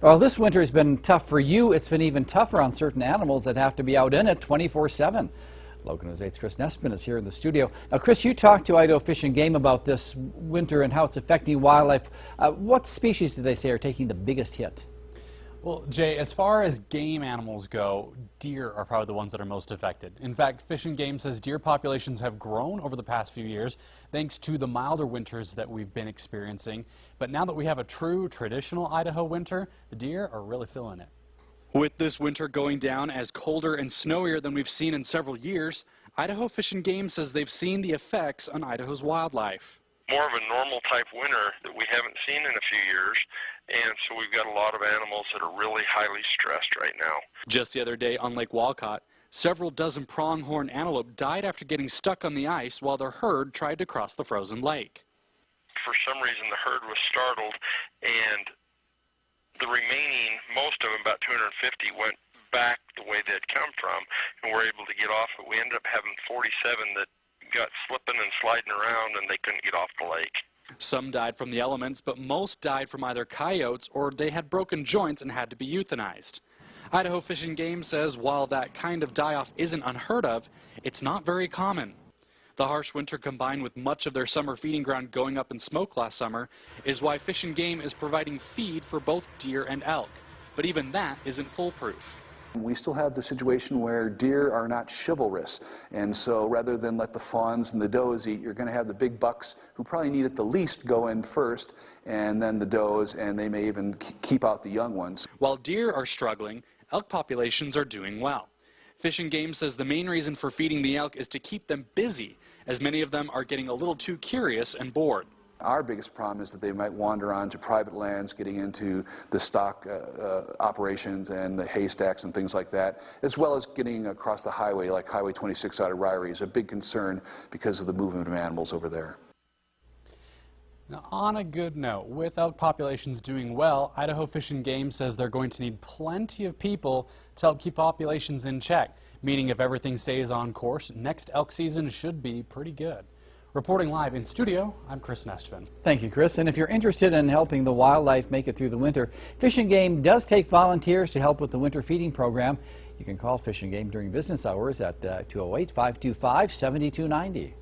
Well, this winter has been tough for you. It's been even tougher on certain animals that have to be out in it 24/7. Local News 8's Chris Nestman is here in the studio. Now, Chris, you talked to Idaho Fish and Game about this winter and how it's affecting wildlife. What species do they say are taking the biggest hit? Well, Jay, as far as game animals go, deer are probably the ones that are most affected. In fact, Fish and Game says deer populations have grown over the past few years thanks to the milder winters that we've been experiencing. But now that we have a true traditional Idaho winter, the deer are really feeling it. With this winter going down as colder and snowier than we've seen in several years, Idaho Fish and Game says they've seen the effects on Idaho's wildlife. More of a normal type winter that we haven't seen in a few years, and so we've got a lot of animals that are really highly stressed right now. Just the other day on Lake Walcott, several dozen pronghorn antelope died after getting stuck on the ice while their herd tried to cross the frozen lake. For some reason the herd was startled, and the remaining, most of them, about 250, went back the way they'd come from and were able to get off, but we ended up having 47 that got slipping and sliding around and they couldn't get off the lake. Some died from the elements, but most died from either coyotes or they had broken joints and had to be euthanized. Idaho Fish and Game says while that kind of die-off isn't unheard of, it's not very common. The harsh winter combined with much of their summer feeding ground going up in smoke last summer is why Fish and Game is providing feed for both deer and elk. But even that isn't foolproof. We still have the situation where deer are not chivalrous, and so rather than let the fawns and the does eat, you're going to have the big bucks who probably need it the least go in first, and then the does, and they may even keep out the young ones. While deer are struggling, elk populations are doing well. Fish and Game says the main reason for feeding the elk is to keep them busy, as many of them are getting a little too curious and bored. Our biggest problem is that they might wander onto private lands, getting into the stock operations and the haystacks and things like that, as well as getting across the highway, like Highway 26 out of Ryrie is a big concern because of the movement of animals over there. Now, on a good note, with elk populations doing well, Idaho Fish and Game says they're going to need plenty of people to help keep populations in check, meaning if everything stays on course, next elk season should be pretty good. Reporting live in studio, I'm Chris Nestman. Thank you, Chris. And if you're interested in helping the wildlife make it through the winter, Fish and Game does take volunteers to help with the winter feeding program. You can call Fish and Game during business hours at 208-525-7290.